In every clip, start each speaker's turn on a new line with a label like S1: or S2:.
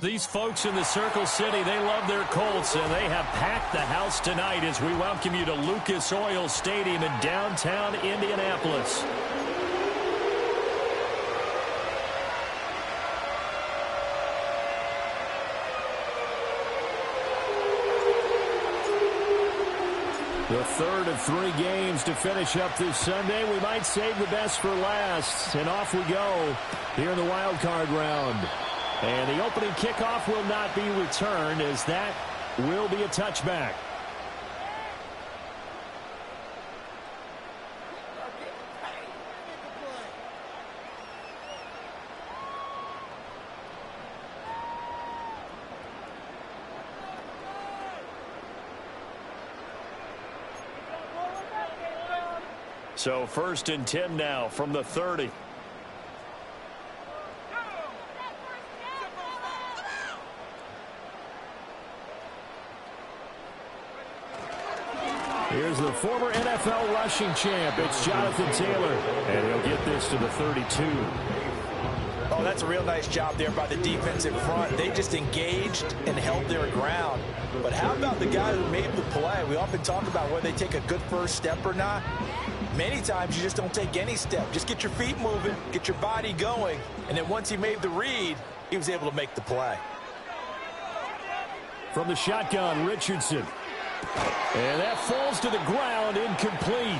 S1: These folks in the Circle City, they love their Colts, and they have packed the house tonight as we welcome you to Lucas Oil Stadium in downtown Indianapolis. The third of 3 games to finish up this Sunday. We might save the best for last. And off we go here in the wild card round. And the opening kickoff will not be returned, as that will be a touchback. So 1st and 10 now from the 30. Here's the former NFL rushing champ. It's Jonathan Taylor, and he'll get this to the 32.
S2: Oh, that's a real nice job there by the defensive front. They just engaged and held their ground. But how about the guy who made the play? We often talk about whether they take a good first step or not. Many times you just don't take any step. Just get your feet moving, get your body going, and then once he made the read, he was able to make the play.
S1: From the shotgun, Richardson. And that falls to the ground, incomplete.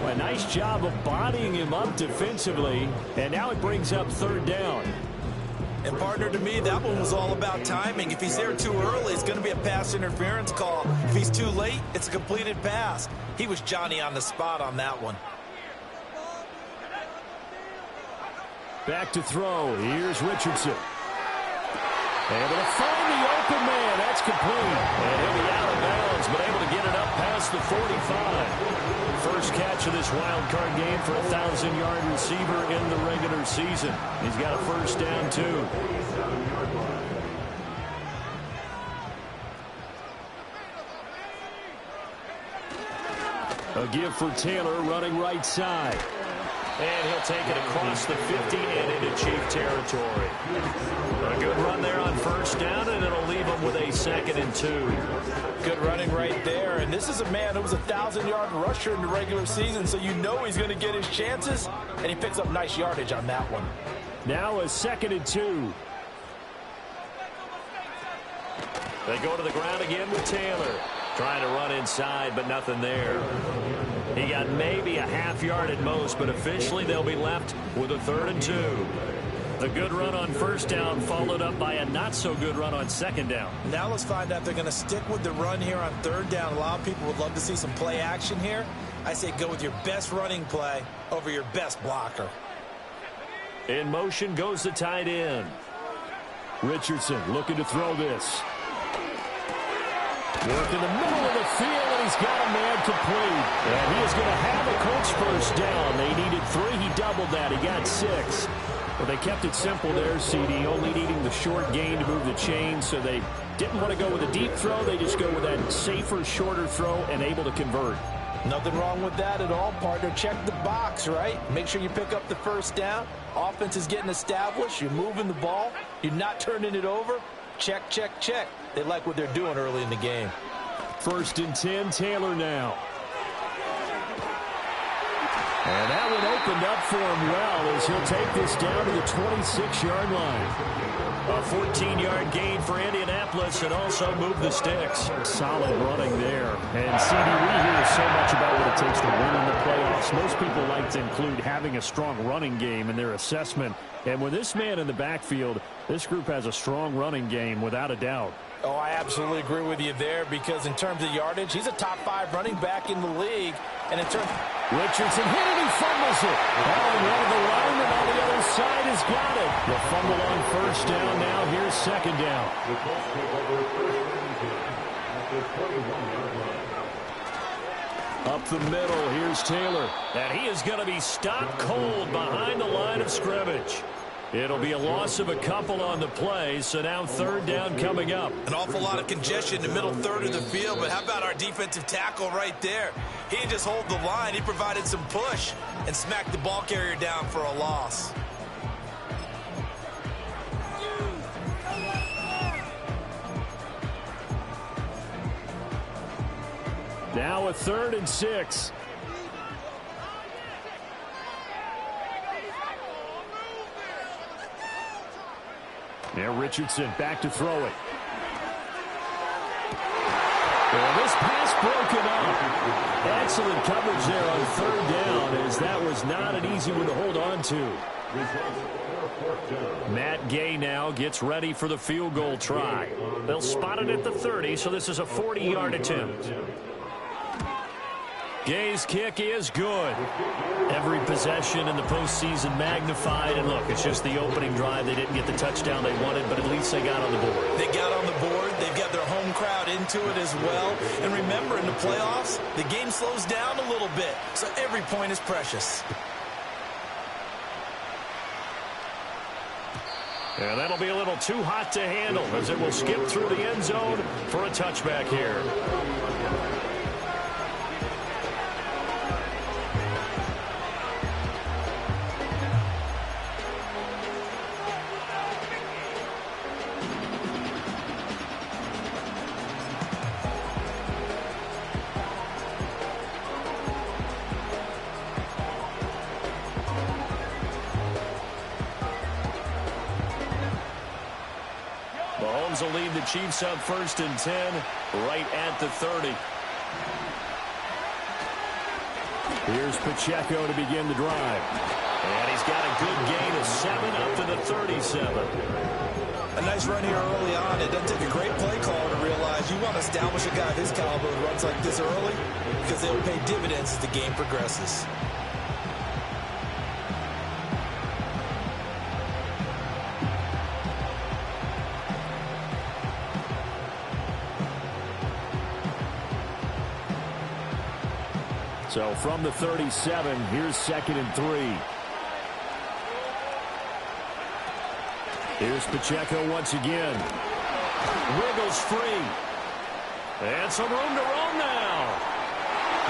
S1: Well, a nice job of bodying him up defensively, and now it brings up 3rd down.
S2: And partner, to me, that one was all about timing. If he's there too early, it's going to be a pass interference call. If he's too late, it's a completed pass. He was Johnny on the spot on that one.
S1: Back to throw. Here's Richardson. Able to find the open man. That's complete. And he'll be out of bounds, but able to get it up past the 45. First catch of this wild card game for a 1,000-yard receiver in the regular season. He's got a 1st down, too. A give for Taylor running right side. And he'll take it across the 50 and into Chief territory. A good run there on 1st down, and it'll leave him with a 2nd and 2.
S2: Good running right there. And this is a man who was a 1,000-yard rusher in the regular season, so you know he's going to get his chances, and he picks up nice yardage on that one.
S1: Now a 2nd and 2. They go to the ground again with Taylor. Trying to run inside, but nothing there. He got maybe a half-yard at most, but officially they'll be left with a 3rd and 2. The good run on 1st down followed up by a not-so-good run on 2nd down.
S2: Now let's find out if they're going to stick with the run here on 3rd down. A lot of people would love to see some play action here. I say go with your best running play over your best blocker.
S1: In motion goes the tight end. Richardson looking to throw this. Work in the middle of the field, and he's got a man complete. And he is going to have a Colts 1st down. They needed 3. He doubled that. He got 6. Well, they kept it simple there, CD, only needing the short gain to move the chain, so they didn't want to go with a deep throw. They just go with that safer, shorter throw and able to convert.
S2: Nothing wrong with that at all, partner. Check the box, right? Make sure you pick up the 1st down. Offense is getting established. You're moving the ball. You're not turning it over. Check, check, check. They like what they're doing early in the game.
S1: 1st and 10, Taylor now. And that one opened up for him well as he'll take this down to the 26-yard line. A 14-yard gain for Indianapolis and also move the sticks. Solid running there. And, CD, we hear so much about what it takes to win in the playoffs. Most people like to include having a strong running game in their assessment. And with this man in the backfield, this group has a strong running game without a doubt.
S2: Oh, I absolutely agree with you there because in terms of yardage, he's a top 5 running back in the league. And in terms,
S1: Richardson hit it, he fumbles it. Oh, one of the linemen on the other side has got it. The fumble on 1st down. Now here's 2nd down. Up the middle, here's Taylor. And he is going to be stopped cold behind the line of scrimmage. It'll be a loss of a couple on the play, so now 3rd down coming up.
S2: An awful lot of congestion in the middle 3rd of the field, but how about our defensive tackle right there? He didn't just hold the line, he provided some push and smacked the ball carrier down for a loss.
S1: now a 3rd and 6. Now Richardson back to throw it. Well, this pass broken up. Excellent coverage there on 3rd down, as that was not an easy one to hold on to. Matt Gay now gets ready for the field goal try. They'll spot it at the 30, so this is a 40-yard attempt. Gay's kick is good. Every possession in the postseason magnified. And look, it's just the opening drive. They didn't get the touchdown they wanted, but at least they got on the board.
S2: They got on the board. They've got their home crowd into it as well. And remember, in the playoffs, the game slows down a little bit. So every point is precious.
S1: And that'll be a little too hot to handle, as it will skip through the end zone for a touchback here. Mahomes will lead the Chiefs up 1st and 10, right at the 30. Here's Pacheco to begin the drive. And he's got a good gain of 7 up to the 37.
S2: A nice run here early on. It doesn't take a great play caller to realize you want to establish a guy of his caliber who runs like this early, because they'll pay dividends as the game progresses.
S1: So from the 37, here's 2nd and 3. Here's Pacheco once again. Wiggles free. And some room to roam now.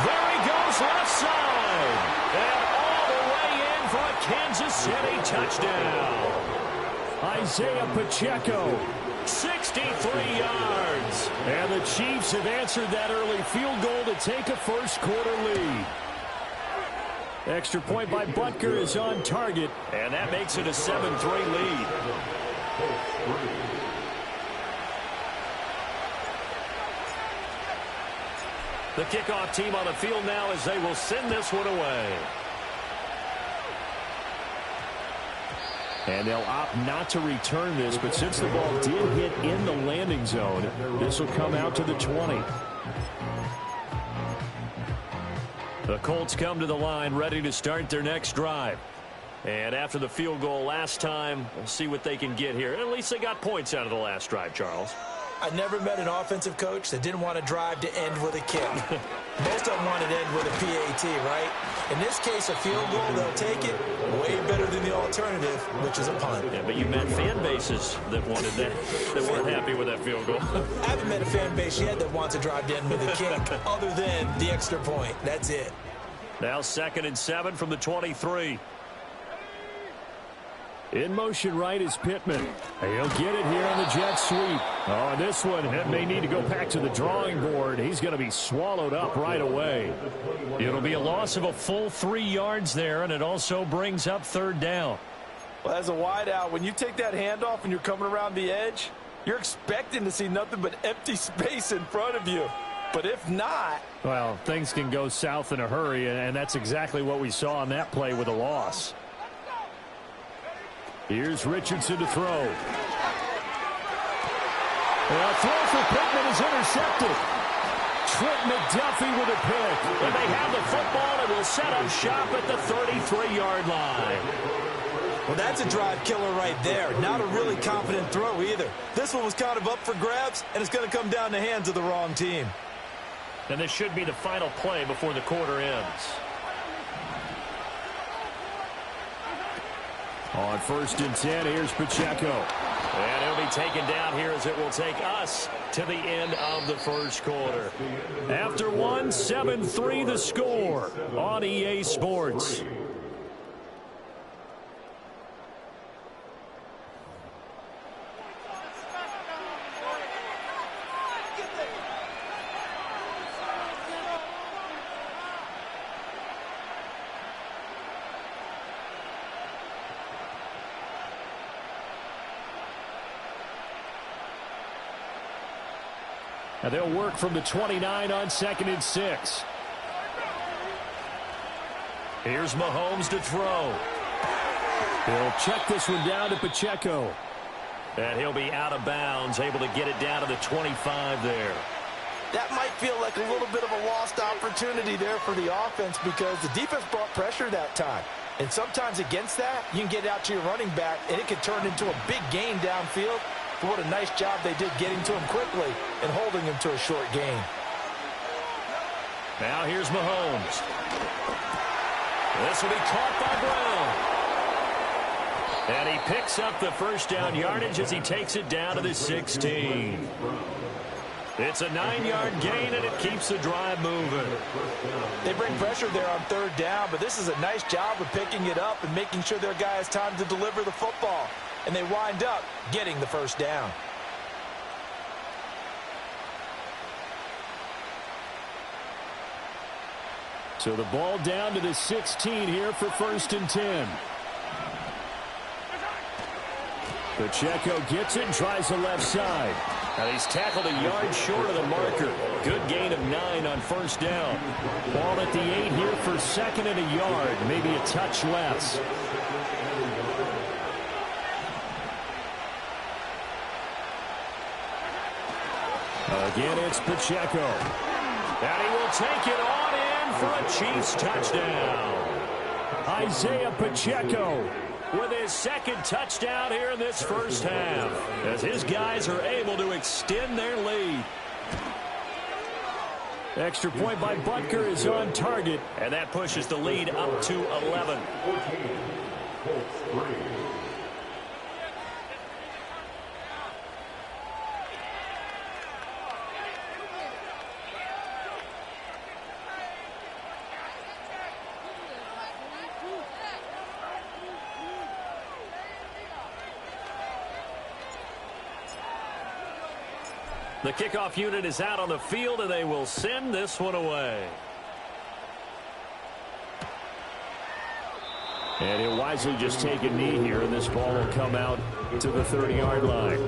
S1: There he goes left side. And all the way in for a Kansas City touchdown. Isaiah Pacheco, 63 yards. And the Chiefs have answered that early field goal to take a first-quarter lead. Extra point by Butker is on target, and that makes it a 7-3 lead. The kickoff team on the field now as they will send this one away. And they'll opt not to return this, but since the ball did hit in the landing zone, this will come out to the 20. The Colts come to the line ready to start their next drive. And after the field goal last time, we'll see what they can get here. At least they got points out of the last drive, Charles.
S2: I never met an offensive coach that didn't want to drive to end with a kick. Most of them wanted to end with a PAT, right? In this case, a field goal, they'll take it way better than the alternative, which is a punt.
S1: Yeah, but you met fan bases that wanted that, that weren't happy with that field goal.
S2: I haven't met a fan base yet that wants to drive to end with a kick, other than the extra point. That's it.
S1: Now 2nd and 7 from the 23. In motion right is Pittman. He'll get it here on the jet sweep. Oh, and this one may need to go back to the drawing board. He's going to be swallowed up right away. It'll be a loss of a full 3 yards there, and it also brings up 3rd down.
S2: Well, as a wideout, when you take that handoff and you're coming around the edge, you're expecting to see nothing but empty space in front of you. But if not...
S1: Well, things can go south in a hurry, and that's exactly what we saw on that play with a loss. Here's Richardson to throw. A throw for Pittman is intercepted. Trent McDuffie with a pick. And they have the football and will set up shop at the 33-yard line.
S2: Well, that's a drive killer right there. Not a really confident throw either. This one was kind of up for grabs, and it's going to come down the hands of the wrong team.
S1: And this should be the final play before the quarter ends. On 1st and 10, here's Pacheco. And he'll be taken down here as it will take us to the end of the first quarter. After 1, 7-3 the score on EA Sports. And they'll work from the 29 on 2nd and 6. Here's Mahomes to throw. He'll check this one down to Pacheco. And he'll be out of bounds, able to get it down to the 25 there.
S2: That might feel like a little bit of a lost opportunity there for the offense because the defense brought pressure that time. And sometimes against that, you can get out to your running back, and it can turn into a big gain downfield. But what a nice job they did getting to him quickly and holding him to a short gain.
S1: Now here's Mahomes. This will be caught by Brown. And he picks up the first down yardage as he takes it down to the 16. It's a 9-yard gain, and it keeps the drive moving.
S2: They bring pressure there on 3rd down, but this is a nice job of picking it up and making sure their guy has time to deliver the football. And they wind up getting the first down.
S1: So the ball down to the 16 here for 1st and 10. Pacheco gets it and tries the left side. Now he's tackled a yard short of the marker. Good gain of 9 on 1st down. Ball at the 8 here for 2nd and a yard. Maybe a touch less. Again, it's Pacheco. And he will take it on in for a Chiefs touchdown. Isaiah Pacheco with his 2nd touchdown here in this first half, as his guys are able to extend their lead. Extra point by Butker is on target, and that pushes the lead up to 11. The kickoff unit is out on the field, and they will send this one away. And he'll wisely just take a knee here, and this ball will come out to the 30-yard line.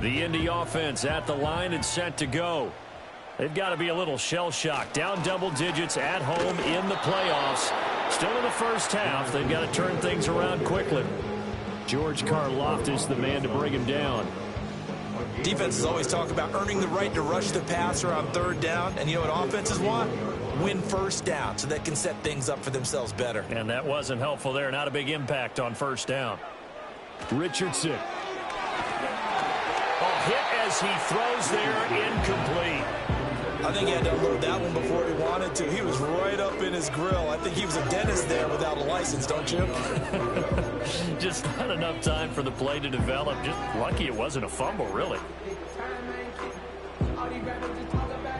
S1: The Indy offense at the line and set to go. They've got to be a little shell-shocked. Down double digits at home in the playoffs. Still in the first half. They've got to turn things around quickly. George Karlaftis, the man to bring him down.
S2: Defenses always talk about earning the right to rush the passer on 3rd down. And you know what offenses want? Win 1st down so they can set things up for themselves better.
S1: And that wasn't helpful there. Not a big impact on 1st down. Richardson. Hit as he throws there, incomplete.
S2: I think he had to unload that one before he wanted to. He was right up in his grill. I think he was a dentist there without a license, don't you?
S1: Just not enough time for the play to develop. Just lucky it wasn't a fumble, really.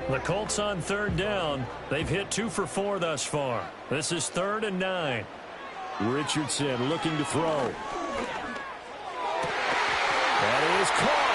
S1: The Colts on 3rd down. They've hit 2 for 4 thus far. This is 3rd and 9. Richardson looking to throw. That is caught.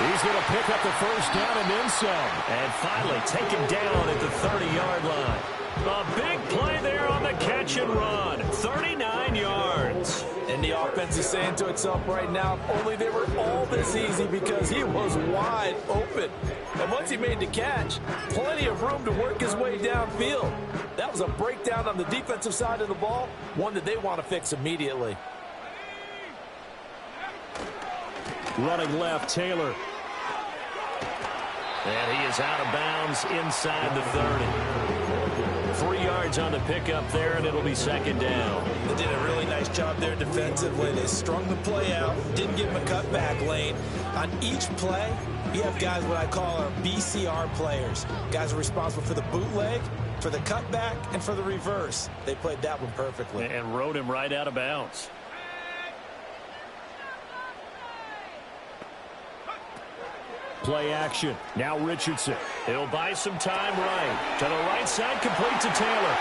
S1: He's going to pick up the first down and then some. And finally taken down at the 30-yard line. A big play there on the catch and run. 39 yards.
S2: And the offense is saying to itself right now, if only they were all this easy, because he was wide open. And once he made the catch, plenty of room to work his way downfield. That was a breakdown on the defensive side of the ball, one that they want to fix immediately.
S1: Running left, Taylor. And he is out of bounds inside the 30. 3 yards on the pickup there, and it'll be 2nd down.
S2: They did a really nice job there defensively. They strung the play out, didn't give him a cutback lane. On each play, you have guys what I call our BCR players. Guys are responsible for the bootleg, for the cutback, and for the reverse. They played that one perfectly.
S1: And rode him right out of bounds. Play action. Now Richardson. He'll buy some time right. To the right side, complete to Taylor.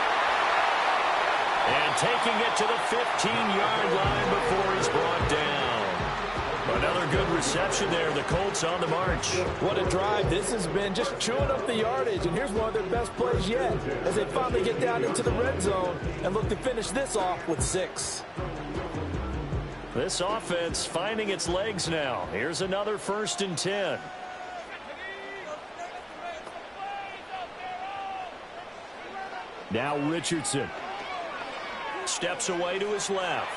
S1: And taking it to the 15-yard line before he's brought down. Another good reception there. The Colts on the march.
S2: What a drive. This has been just chewing up the yardage, and here's one of their best plays yet as they finally get down into the red zone and look to finish this off with 6.
S1: This offense finding its legs now. Here's another 1st and 10. Now Richardson. Steps away to his left.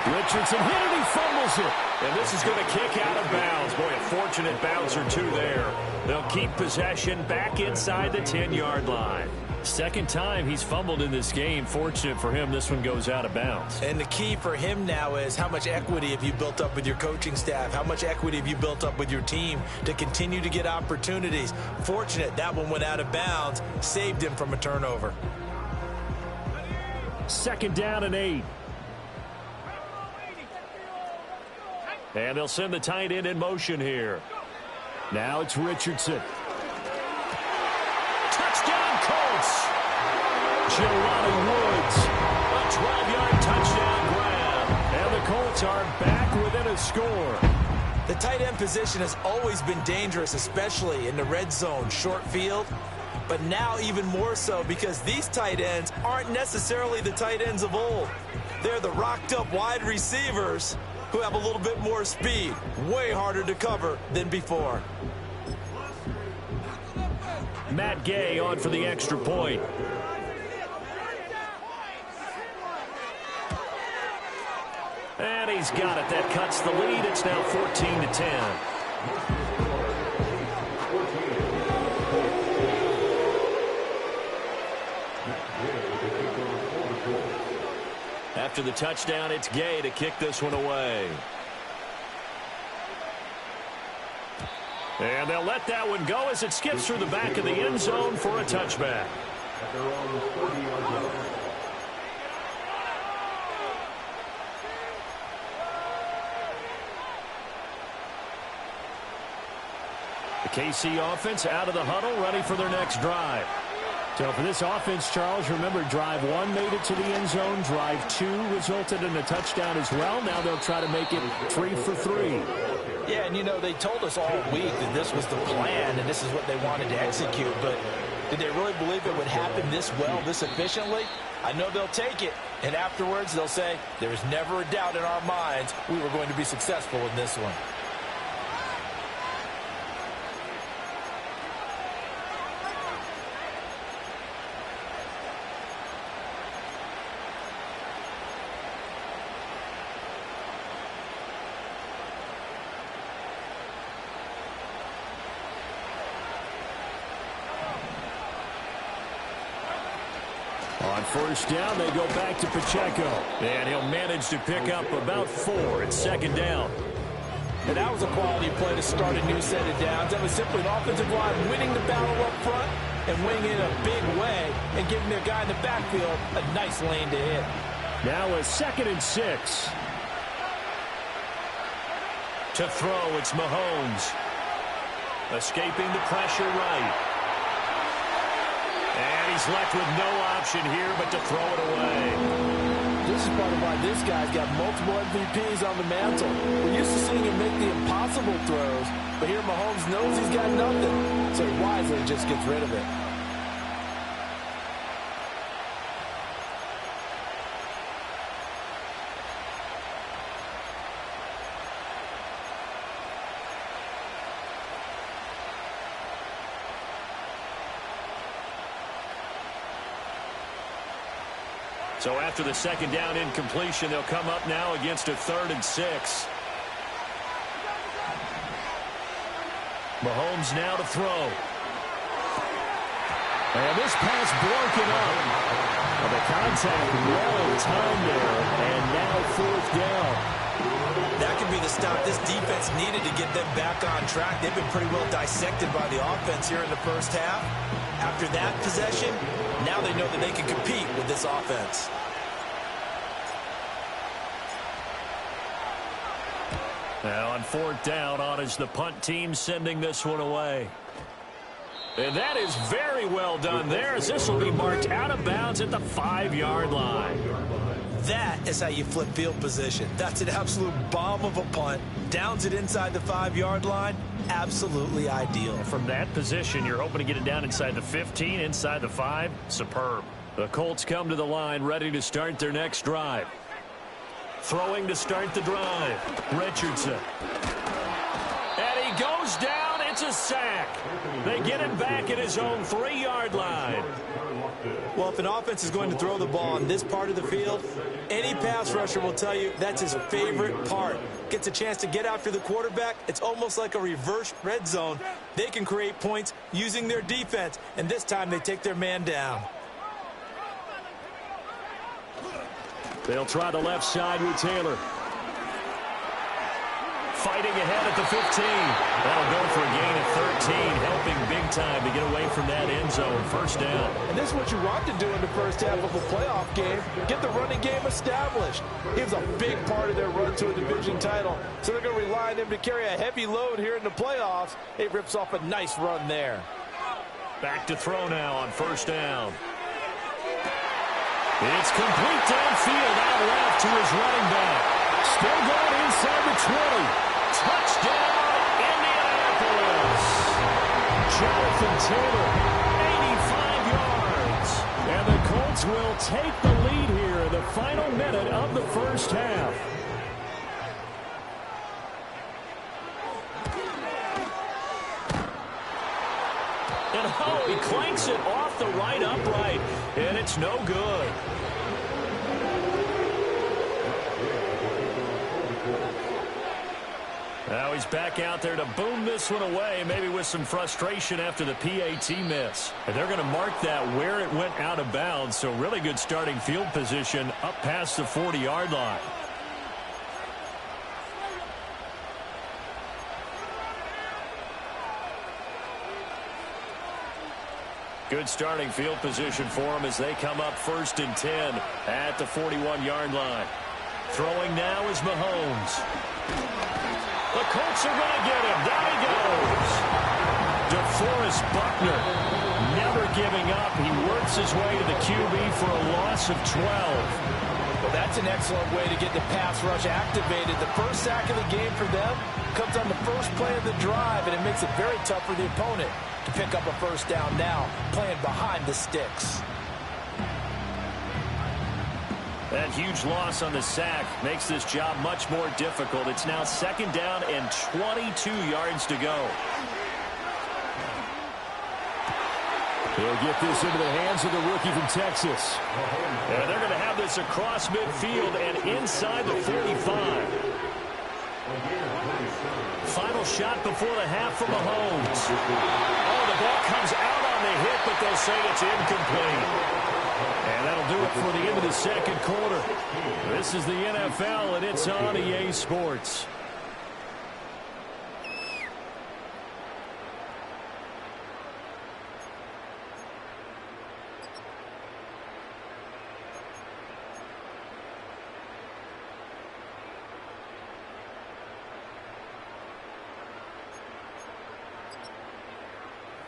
S1: Richardson hit it, he fumbles it. And this is going to kick out of bounds. Boy, a fortunate bounce or two there. They'll keep possession back inside the 10-yard line. Second time he's fumbled in this game. Fortunate for him, this one goes out of bounds.
S2: And the key for him now is how much equity have you built up with your coaching staff? How much equity have you built up with your team to continue to get opportunities? Fortunate that one went out of bounds, saved him from a turnover.
S1: 2nd down and 8. And they'll send the tight end in motion here. Now it's Richardson. Touchdown Colts. Jelani Woods. A 12-yard touchdown grab. And the Colts are back within a score.
S2: The tight end position has always been dangerous, especially in the red zone, short field. But now even more so because these tight ends aren't necessarily the tight ends of old. They're the rocked-up wide receivers who have a little bit more speed, way harder to cover than before.
S1: Matt Gay on for the extra point. And he's got it. That cuts the lead. It's now 14-10. After the touchdown, it's Gay to kick this one away. And they'll let that one go as it skips through the back of the end zone for a touchback. The KC offense out of the huddle, ready for their next drive. So for this offense, Charles, remember, drive 1 made it to the end zone. Drive 2 resulted in a touchdown as well. Now they'll try to make it 3 for 3.
S2: Yeah, and you know, they told us all week that this was the plan and this is what they wanted to execute. But did they really believe it would happen this well, this efficiently? I know they'll take it. And afterwards, they'll say, there's never a doubt in our minds we were going to be successful in this one.
S1: On 1st down, they go back to Pacheco. And he'll manage to pick up about 4. It's 2nd down.
S2: And that was a quality play to start a new set of downs. That was simply an offensive line winning the battle up front and winning in a big way and giving their guy in the backfield a nice lane to hit.
S1: Now a 2nd and 6. To throw, it's Mahomes. Escaping the pressure right. And he's left with no option here but to throw it away.
S2: This is part of why this guy's got multiple MVPs on the mantle. We're used to seeing him make the impossible throws, but here Mahomes knows he's got nothing, so he wisely just gets rid of it.
S1: So after the 2nd down incompletion, they'll come up now against a 3rd and 6. Mahomes now to throw. And this pass broken up. Well, the contact well timed there, and now 4th down.
S2: That could be the stop this defense needed to get them back on track. They've been pretty well dissected by the offense here in the first half. After that possession, now they know that they can compete with this offense.
S1: Now on 4th down, on is the punt team sending this one away. And that is very well done there, as this will be marked out of bounds at the 5-yard line.
S2: That is how you flip field position. That's an absolute bomb of a punt. Downs it inside the 5-yard line. Absolutely ideal.
S1: From that position, you're hoping to get it down inside the 15, inside the 5. Superb. The Colts come to the line, ready to start their next drive. Throwing to start the drive. Richardson. And he goes down. It's a sack. They get him back at his own 3-yard line.
S2: Well, if an offense is going to throw the ball in this part of the field, any pass rusher will tell you that's his favorite part. Gets a chance to get after the quarterback. It's almost like a reverse red zone. They can create points using their defense, and this time they take their man down.
S1: They'll try the left side with Taylor. Fighting ahead at the 15. That'll go for a gain of 13, helping big time to get away from that end zone. First down.
S2: And this is what you want to do in the first half of a playoff game. Get the running game established. He was a big part of their run to a division title. So they're going to rely on him to carry a heavy load here in the playoffs. He rips off a nice run there.
S1: Back to throw now on first down. It's complete downfield, out left to his running back. Still going inside the 20. Touchdown, Indianapolis. Jonathan Taylor, 85 yards. And the Colts will take the lead here in the final minute of the first half. And he clanks it off the right upright, and it's no good. Now he's back out there to boom this one away, maybe with some frustration after the PAT miss. And they're going to mark that where it went out of bounds, so really good starting field position up past the 40-yard line. Good starting field position for them as they come up 1st and 10 at the 41-yard line. Throwing now is Mahomes. The Colts are going to get him. Down he goes. DeForest Buckner never giving up. He works his way to the QB for a loss of 12.
S2: Well, that's an excellent way to get the pass rush activated. The first sack of the game for them comes on the first play of the drive, and it makes it very tough for the opponent to pick up a first down now, playing behind the sticks.
S1: That huge loss on the sack makes this job much more difficult. It's now 2nd down and 22 yards to go.
S3: He'll get this into the hands of the rookie from Texas.
S1: And they're going to have this across midfield and inside the 45. Final shot before the half from Mahomes. Oh, the ball comes out on the hit, but they'll say it's incomplete. And that'll do it for the end of the second quarter. This is the NFL, and it's on EA Sports.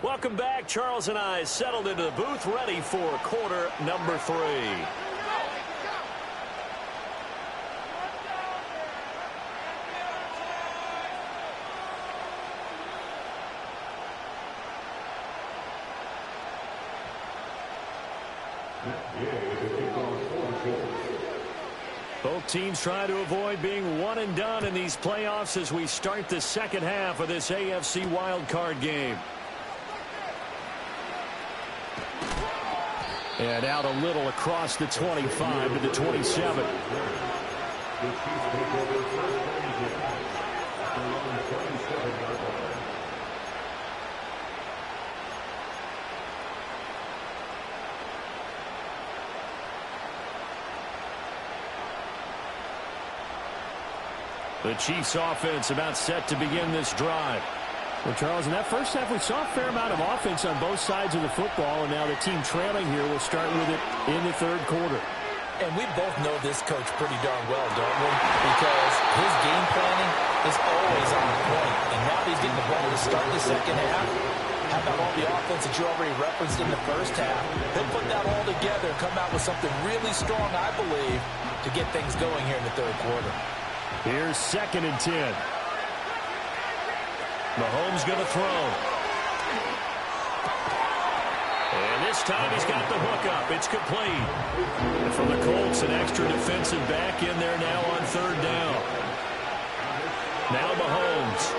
S1: Welcome back. Charles and I settled into the booth, ready for quarter number 3. Both teams try to avoid being one and done in these playoffs as we start the second half of this AFC wildcard game. And out a little across the 25 to the 27. The Chiefs offense about set to begin this drive.
S3: Well, Charles, in that first half, we saw a fair amount of offense on both sides of the football, and now the team trailing here will start with it in the third quarter.
S2: And we both know this coach pretty darn well, don't we? Because his game planning is always on point. And now he's getting the ball to start the second half. How about all the offense that you already referenced in the first half? He'll put that all together and come out with something really strong, I believe, to get things going here in the third quarter.
S3: Here's 2nd and 10.
S1: Mahomes going to throw. And this time he's got the hook up. It's complete. And from the Colts, an extra defensive back in there now on 3rd down. Now Mahomes.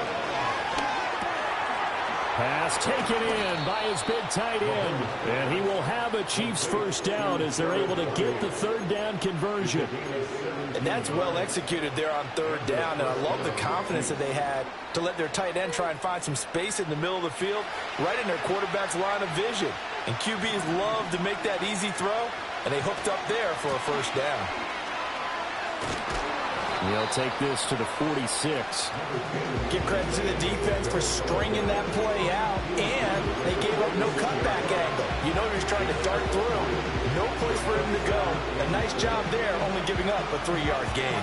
S1: Pass taken in by his big tight end. And he will have a Chiefs first down as they're able to get the 3rd down conversion.
S2: And that's well executed there on 3rd down. And I love the confidence that they had to let their tight end try and find some space in the middle of the field, right in their quarterback's line of vision. And QBs love to make that easy throw, and they hooked up there for a first down.
S3: He'll take this to the 46.
S2: Give credit to the defense for stringing that play out, and they gave up no cutback angle. You know he's trying to dart through. No place for him to go. A nice job there, only giving up a 3-yard gain.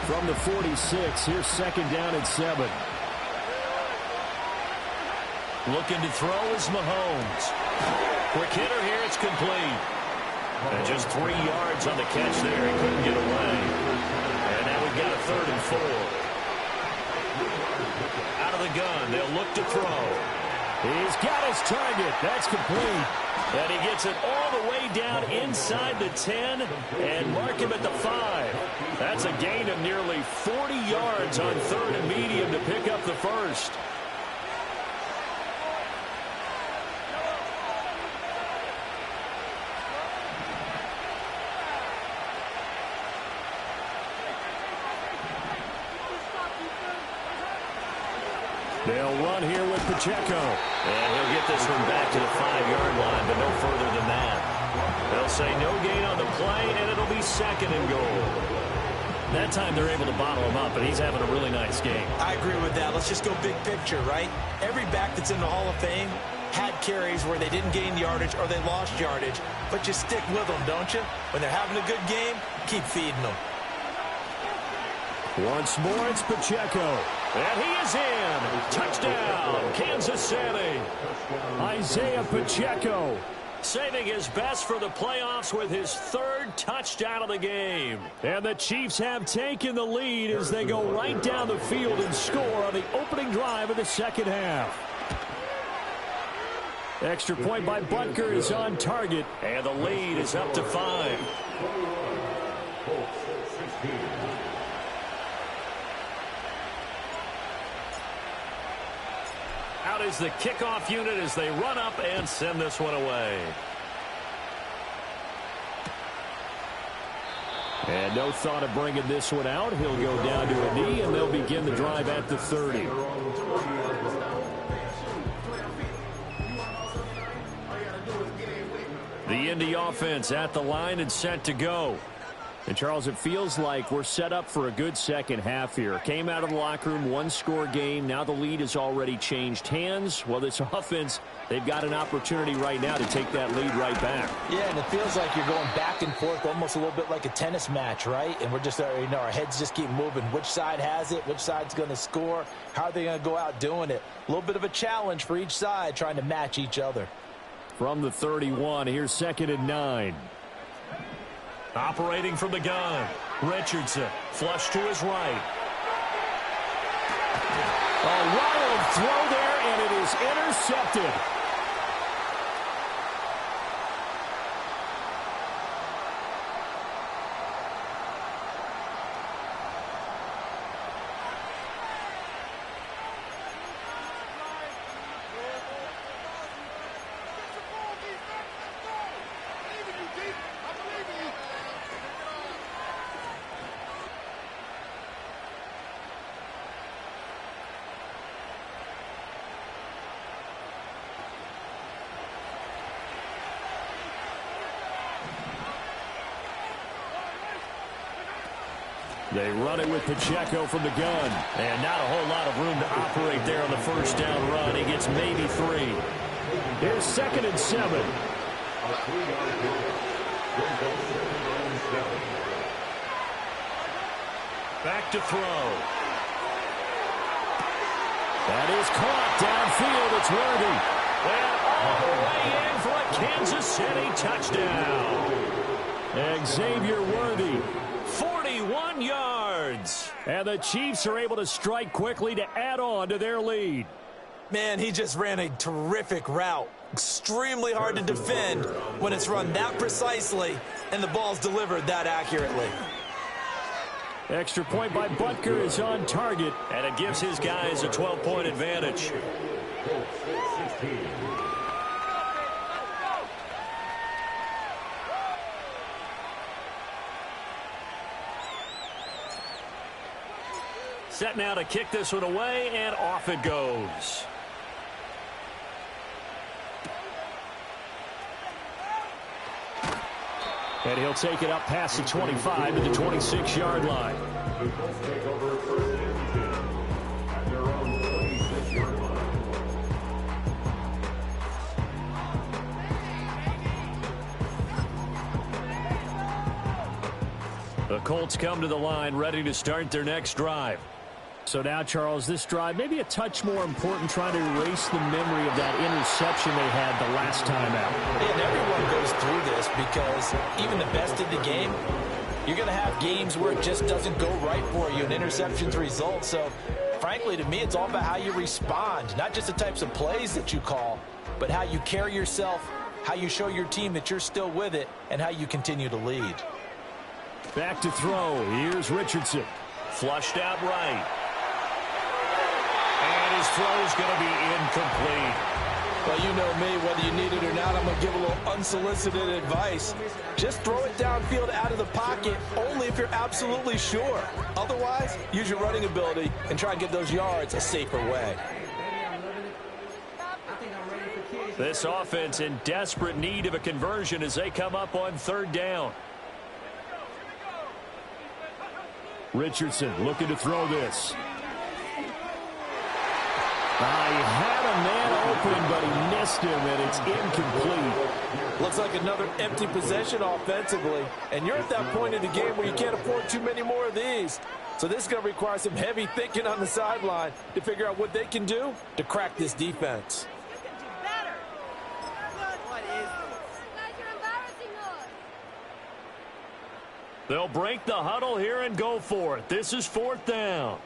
S3: From the 46, here's 2nd down and 7.
S1: Looking to throw is Mahomes. Quick hitter here, it's complete. And just 3 yards on the catch there. He couldn't get away. And now we've got a 3rd and 4. Out of the gun, they'll look to throw.
S3: He's got his target. That's complete.
S1: And he gets it all the way down inside the 10 and mark him at the 5. That's a gain of nearly 40 yards on 3rd and medium to pick up the first.
S3: They'll run here with Pacheco.
S1: And he'll get this one back to the 5-yard line, but no further than that. They'll say no gain on the play, and it'll be 2nd and goal. That time they're able to bottle him up, and he's having a really nice game.
S2: I agree with that. Let's just go big picture, right? Every back that's in the Hall of Fame had carries where they didn't gain yardage or they lost yardage, but you stick with them, don't you? When they're having a good game, keep feeding them.
S3: Once more, it's Pacheco.
S1: And he is in. Touchdown, Kansas City.
S3: Isaiah Pacheco.
S1: Saving his best for the playoffs with his 3rd touchdown of the game.
S3: And the Chiefs have taken the lead as they go right down the field and score on the opening drive of the 2nd half. Extra point by Butker is on target.
S1: And the lead is up to 5. Out is the kickoff unit as they run up and send this one away.
S3: And no thought of bringing this one out. He'll go down to a knee, and they'll begin the drive at the 30. The Indy offense at the line and set to go. And, Charles, it feels like we're set up for a good second half here. Came out of the locker room, 1-score game. Now the lead has already changed hands. Well, this offense, they've got an opportunity right now to take that lead right back.
S2: Yeah, and it feels like you're going back and forth almost a little bit like a tennis match, right? And we're just, our heads just keep moving. Which side has it? Which side's going to score? How are they going to go out doing it? A little bit of a challenge for each side trying to match each other.
S3: From the 31, here's 2nd and 9.
S1: Operating from the gun, Richardson, flush to his right.
S3: A wild throw there, and it is intercepted. They run it with Pacheco from the gun.
S1: And not a whole lot of room to operate there on the first down run. He gets maybe 3.
S3: Here's 2nd and 7.
S1: Back to throw. That is caught downfield. It's Worthy. And all the way in for a Kansas City touchdown. Xavier Worthy, 41 yards. And the Chiefs are able to strike quickly to add on to their lead.
S2: Man, he just ran a terrific route. Extremely hard to defend when it's run that precisely and the ball's delivered that accurately.
S1: Extra point by Butker is on target, and it gives his guys a 12-point advantage. Set now to kick this one away, and off it goes. And he'll take it up past the 25 to the 26-yard line. The Colts come to the line ready to start their next drive. So now, Charles, this drive maybe a touch more important, trying to erase the memory of that interception they had the last time out.
S2: And everyone goes through this because even the best of the game, you're going to have games where it just doesn't go right for you and interceptions result. So, frankly, to me, it's all about how you respond, not just the types of plays that you call, but how you carry yourself, how you show your team that you're still with it, and how you continue to lead.
S1: Back to throw. Here's Richardson. Flushed out right. And his throw is going to be incomplete.
S2: Well, you know me, whether you need it or not, I'm going to give a little unsolicited advice. Just throw it downfield out of the pocket, only if you're absolutely sure. Otherwise, use your running ability and try and get those yards a safer way.
S1: This offense in desperate need of a conversion as they come up on third down. Richardson looking to throw this. He had a man open, but he missed him, and it's incomplete.
S2: Looks like another empty possession offensively, and you're at that point in the game where you can't afford too many more of these. So this is going to require some heavy thinking on the sideline to figure out what they can do to crack this defense.
S1: They'll break the huddle here and go for it. This is fourth down.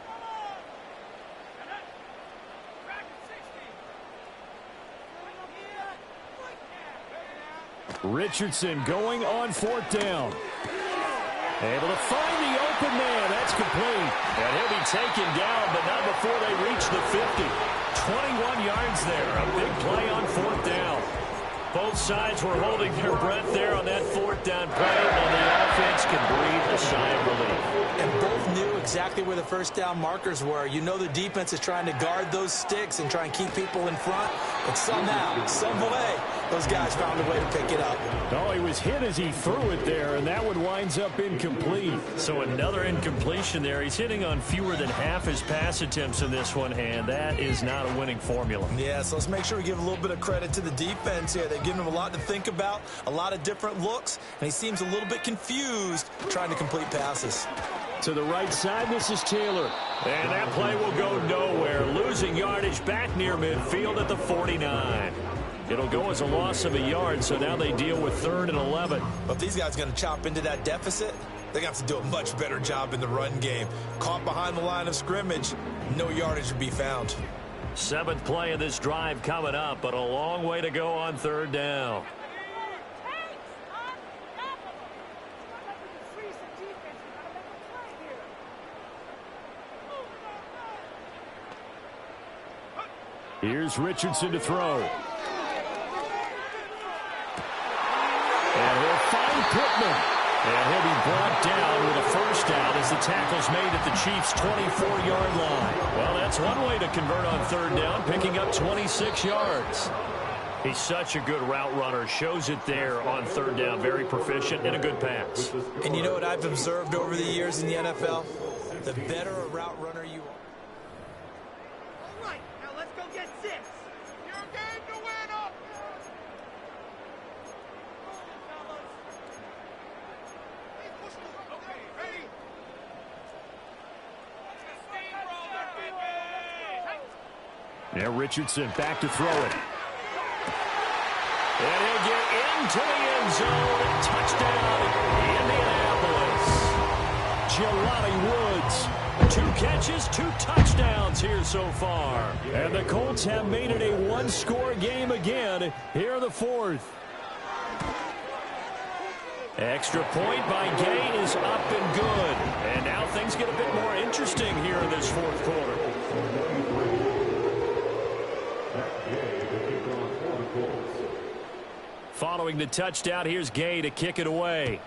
S1: Richardson going on fourth down. Able to find the open man. That's complete. And he'll be taken down, but not before they reach the 50. 21 yards there. A big play on fourth down. Both sides were holding their breath there on that fourth down play, and the offense can breathe a sigh of relief.
S2: And both knew exactly where the first down markers were. You know the defense is trying to guard those sticks and try and keep people in front, but somehow, some way, those guys found a way to pick it up.
S1: Oh, he was hit as he threw it there, and that one winds up incomplete. So another incompletion there. He's hitting on fewer than half his pass attempts in this one, and that is not a winning formula.
S2: Yeah, so let's make sure we give a little bit of credit to the defense here. They've given him a lot to think about, a lot of different looks, and he seems a little bit confused trying to complete passes.
S1: To the right side, this is Taylor. And that play will go nowhere. Losing yardage back near midfield at the 49. It'll go as a loss of a yard, so now they deal with 3rd and 11.
S2: But if these guys are going to chop into that deficit, they're going to have to do a much better job in the run game. Caught behind the line of scrimmage, no yardage to be found.
S1: 7th play of this drive coming up, but a long way to go on 3rd down. Here's Richardson to throw. And he'll find Pittman. And he'll be brought down with a first down as the tackle's made at the Chiefs' 24-yard line. Well, that's one way to convert on 3rd down, picking up 26 yards. He's such a good route runner. Shows it there on 3rd down. Very proficient and a good pass.
S2: And you know what I've observed over the years in the NFL? The better a route runner you are.
S3: Now Richardson back to throw it. And he'll get into the end zone. Touchdown, Indianapolis. Jelani Woods. 2 catches, 2 touchdowns here so far. And the Colts have made it a one-score game again here in the 4th. Extra point by Gay is up and good. And now things get a bit more interesting here in this 4th quarter. Following the touchdown, here's Gay to kick it away.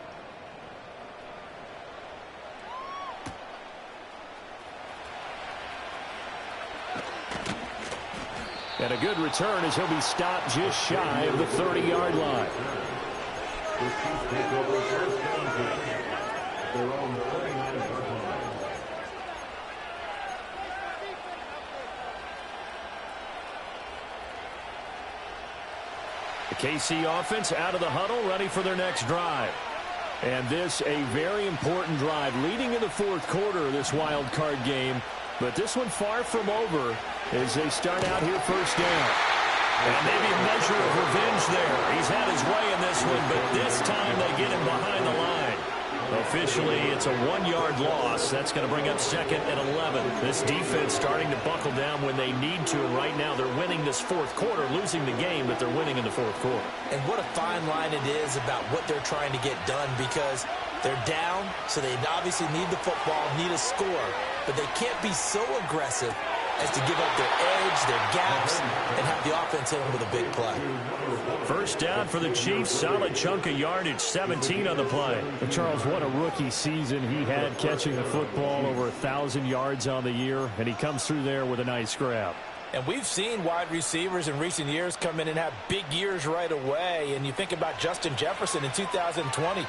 S3: And a good return as he'll be stopped just shy of the 30-yard line. The KC offense out of the huddle, ready for their next drive. And this a very important drive leading in the 4th quarter of this wild card game. But this one far from over as they start out here first down. And maybe a measure of revenge there. He's had his way in this one, but this time they get him behind the line. Officially, it's a 1-yard loss. That's going to bring up 2nd and 11. This defense starting to buckle down when they need to, and right now they're winning this 4th quarter, losing the game, but they're winning in the 4th quarter.
S2: And what a fine line it is about what they're trying to get done, because they're down, so they obviously need the football, need a score, but they can't be so aggressive as to give up their edge, their gaps, and have the offense hit them with a big play.
S3: First down for the Chiefs. Solid chunk of yardage, 17 on the play.
S4: But Charles, what a rookie season he had, catching the football over 1,000 yards on the year, and he comes through there with a nice grab.
S2: And we've seen wide receivers in recent years come in and have big years right away. And you think about Justin Jefferson in 2020,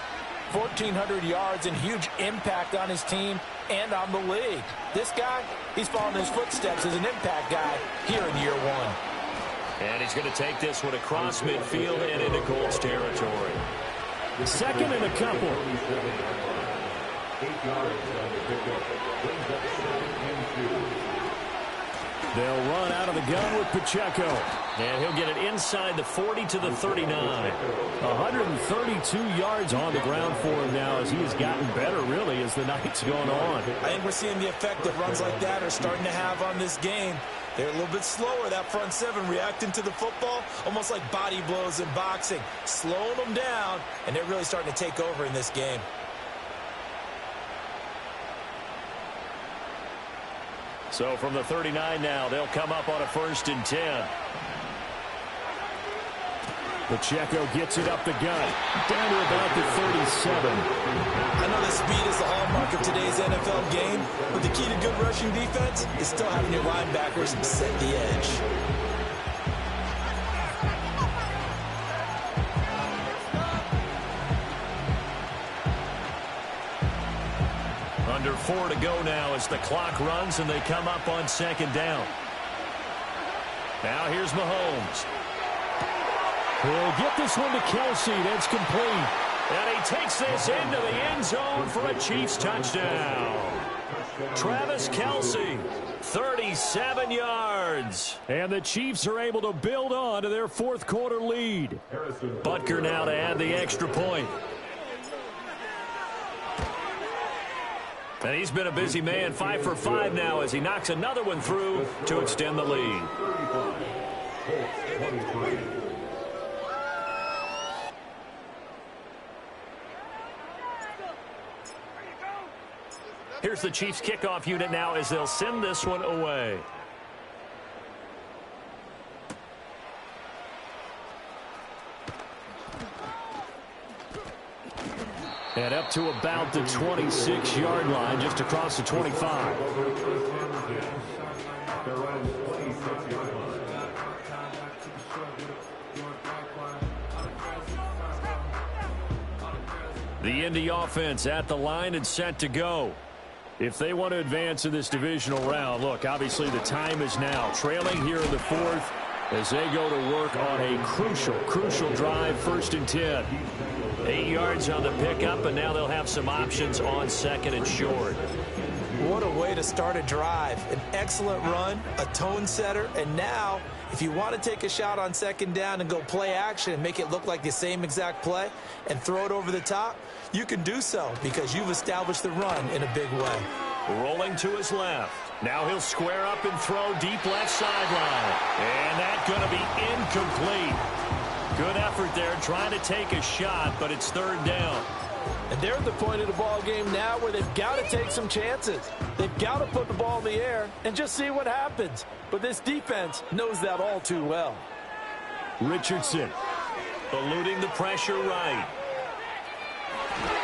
S2: 1,400 yards and huge impact on his team and on the league. This guy, he's following his footsteps as an impact guy here in year 1.
S3: And he's going to take this one across midfield and into Colts territory.
S4: 2nd and a couple.
S3: They'll run out of the gun with Pacheco. And he'll get it inside the 40 to the 39.
S4: 132 yards on the ground for him now as he has gotten better, really, as the night's gone on.
S2: I think we're seeing the effect that runs like that are starting to have on this game. They're a little bit slower, that front 7, reacting to the football, almost like body blows in boxing, slowing them down, and they're really starting to take over in this game.
S3: So from the 39 now, they'll come up on a 1st and 10.
S4: Pacheco gets it up the gut, down to about the 37.
S2: I know the speed is the hallmark of today's NFL game, but the key to good rushing defense is still having your linebackers set the edge.
S3: Under 4 to go now as the clock runs and they come up on 2nd down. Now here's Mahomes.
S4: He'll get this one to Kelsey. That's complete.
S3: And he takes this into the end zone for a Chiefs touchdown. Travis Kelsey, 37 yards.
S4: And the Chiefs are able to build on to their 4th quarter lead.
S3: Butker now to add the extra point. And he's been a busy man, 5 for 5 now as he knocks another one through to extend the lead. Here's the Chiefs kickoff unit now as they'll send this one away.
S4: And up to about the 26-yard line, just across the 25.
S3: The Indy offense at the line and set to go.
S4: If they want to advance in this divisional round, look, obviously the time is now. Trailing here in the 4th as they go to work on a crucial drive, 1st and 10.
S3: 8 yards on the pickup, and now they'll have some options on 2nd and short.
S2: What a way to start a drive. An excellent run, a tone setter, and now if you want to take a shot on second down and go play action and make it look like the same exact play and throw it over the top, you can do so because you've established the run in a big way.
S3: Rolling to his left. Now he'll square up and throw deep left sideline. And that's going to be incomplete. Good effort there trying to take a shot, but it's third down.
S2: And they're at the point of the ball game now where they've got to take some chances. They've got to put the ball in the air and just see what happens. But this defense knows that all too well.
S3: Richardson eluding the pressure right.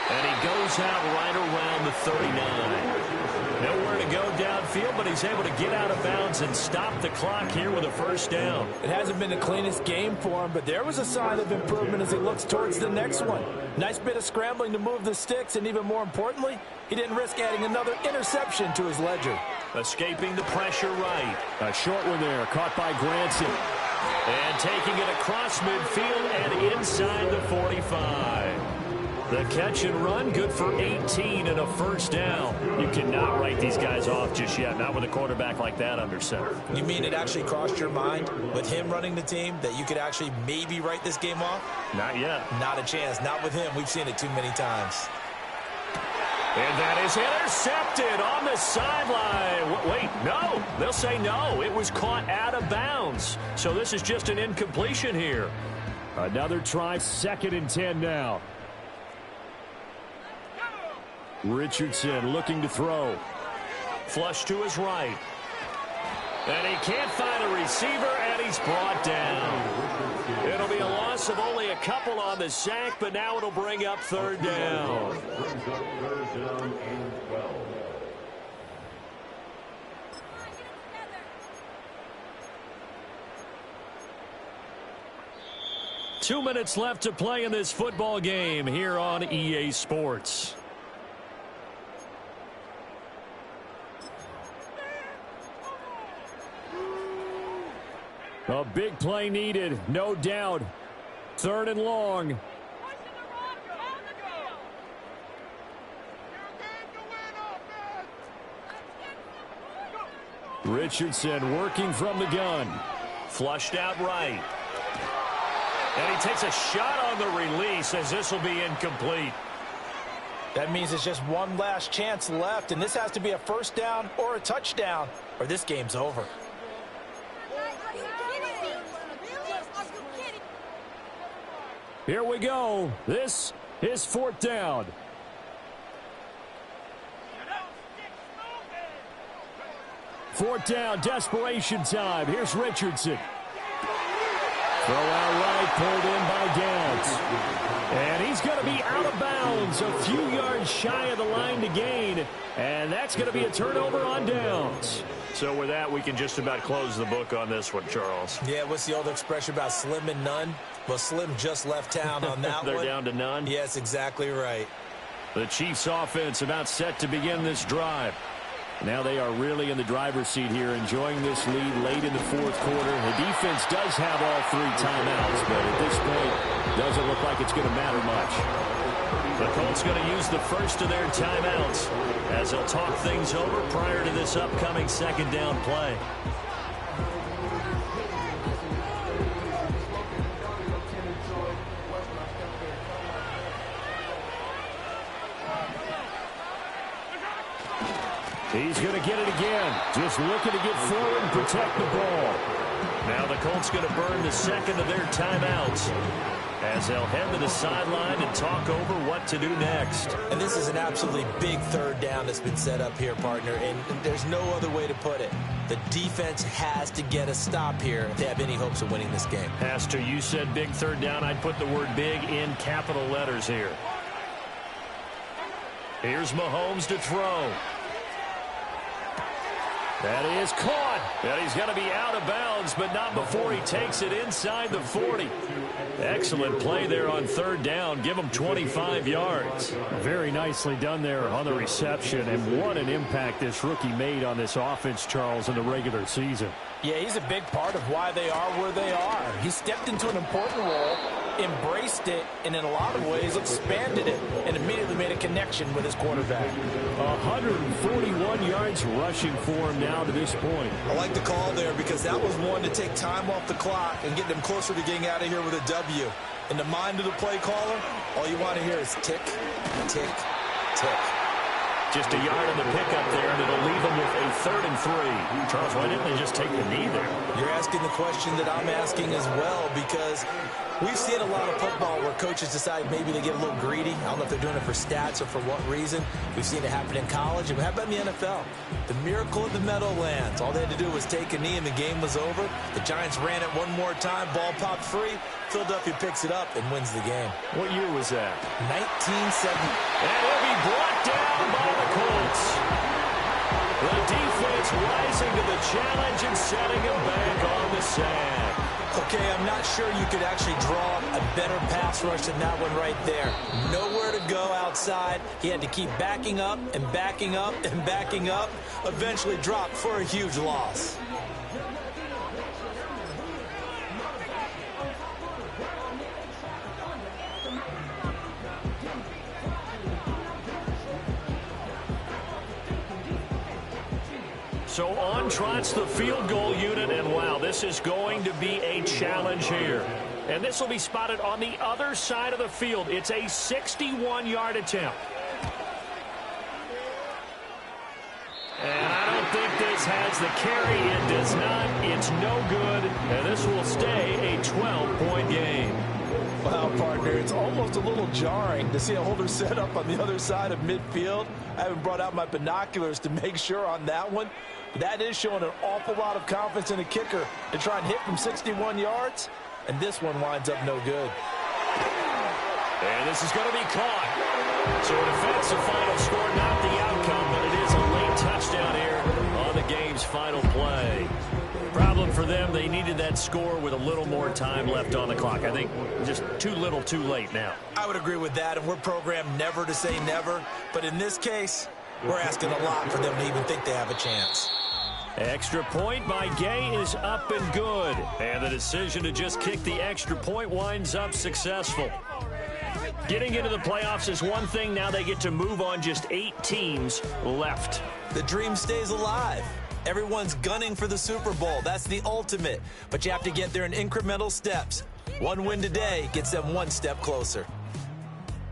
S3: And he goes out right around the 39. Nowhere to go downfield, but he's able to get out of bounds and stop the clock here with a first down.
S2: It hasn't been the cleanest game for him, but there was a sign of improvement as he looks towards the next one. Nice bit of scrambling to move the sticks, and even more importantly, he didn't risk adding another interception to his ledger.
S3: Escaping the pressure right. A short one there, caught by Granson. And taking it across midfield and inside the 45. The catch and run, good for 18 and a first down. You cannot write these guys off just yet, not with a quarterback like that under center.
S2: You mean it actually crossed your mind with him running the team that you could actually maybe write this game off?
S3: Not yet.
S2: Not a chance. Not with him. We've seen it too many times.
S3: And that is intercepted on the sideline. Wait, no. They'll say no. It was caught out of bounds. So this is just an incompletion here. Another try, 2nd and 10 now. Richardson looking to throw. Flush to his right. And he can't find a receiver, and he's brought down. It'll be a loss of only a couple on the sack, but now it'll bring up third down. Two minutes left to play in this football game here on EA Sports. A big play needed, no doubt. 3rd and long. Richardson working from the gun. Flushed out right. And he takes a shot on the release as this will be incomplete.
S2: That means it's just one last chance left, and this has to be a first down or a touchdown, or this game's over.
S3: Here we go. This is 4th down. Fourth down, desperation time. Here's Richardson. Throw out right, pulled in by Downs. And he's going to be out of bounds, a few yards shy of the line to gain. And that's going to be a turnover on downs. So with that, we can just about close the book on this one, Charles.
S2: Yeah, what's the old expression about slim and none? Well, Slim just left town on that
S3: They're
S2: one.
S3: down to none?
S2: Yes, exactly right.
S3: The Chiefs offense about set to begin this drive. Now they are really in the driver's seat here, enjoying this lead late in the 4th quarter. The defense does have all 3 timeouts, but at this point, doesn't look like it's going to matter much. The Colts going to use the first of their timeouts as they'll talk things over prior to this upcoming 2nd down play. He's going to get it again. Just looking to get forward and protect the ball. Now the Colts going to burn the 2nd of their timeouts as they'll head to the sideline and talk over what to do next.
S2: And this is an absolutely big 3rd down that's been set up here, partner, and there's no other way to put it. The defense has to get a stop here if they have any hopes of winning this game.
S3: Has to. You said big 3rd down. I'd put the word big in capital letters here. Here's Mahomes to throw. That is caught. And he's going to be out of bounds, but not before he takes it inside the 40. Excellent play there on 3rd down. Give him 25 yards. Very nicely done there on the reception. And what an impact this rookie made on this offense, Charles, in the regular season.
S2: Yeah, he's a big part of why they are where they are. He stepped into an important role, embraced it, and in a lot of ways expanded it, and immediately made a connection with his quarterback.
S3: 141 yards rushing for him now to this point.
S2: I like the call there because that was one to take time off the clock and get them closer to getting out of here with a W. In the mind of the play caller, all you want to hear is tick, tick, tick.
S3: Just a yard on the pickup there, and it'll leave them with a 3rd and 3. Charles, why didn't they just take the knee there?
S2: You're asking the question that I'm asking as well, because we've seen a lot of football where coaches decide maybe they get a little greedy. I don't know if they're doing it for stats or for what reason. We've seen it happen in college, and how about in the NFL? The miracle of the Meadowlands. All they had to do was take a knee, and the game was over. The Giants ran it one more time. Ball popped free. Philadelphia picks it up and wins the game.
S3: What year was that?
S2: 1970.
S3: And he'll be brought down by the Colts. The defense rising to the challenge and setting him back on the sack.
S2: Okay, I'm not sure you could actually draw a better pass rush than that one right there. Nowhere to go outside. He had to keep backing up and backing up and backing up. Eventually dropped for a huge loss.
S3: So on trots the field goal unit, and wow, this is going to be a challenge here. And this will be spotted on the other side of the field. It's a 61-yard attempt. And I don't think this has the carry. It does not. It's no good. And this will stay a 12-point game.
S2: Wow, partner, it's almost a little jarring to see a holder set up on the other side of midfield. I haven't brought out my binoculars to make sure on that one. That is showing an awful lot of confidence in the kicker to try and hit from 61 yards. And this one winds up no good.
S3: And this is going to be caught. So a defensive final score, not the outcome, but it is a late touchdown here on the game's final play. Problem for them, they needed that score with a little more time left on the clock. I think just too little too late now.
S2: I would agree with that, and we're programmed never to say never. But in this case, we're asking a lot for them to even think they have a chance.
S3: Extra point by Gay is up and good. And the decision to just kick the extra point winds up successful. Getting into the playoffs is one thing. Now they get to move on. Just 8 teams left.
S2: The dream stays alive. Everyone's gunning for the Super Bowl. That's the ultimate. But you have to get there in incremental steps. One win today gets them one step closer.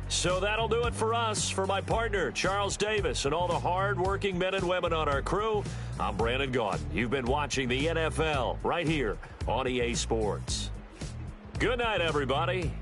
S3: So that'll do it for us. For my partner, Charles Davis, and all the hard-working men and women on our crew, I'm Brandon Gaudin. You've been watching the NFL right here on EA Sports. Good night, everybody.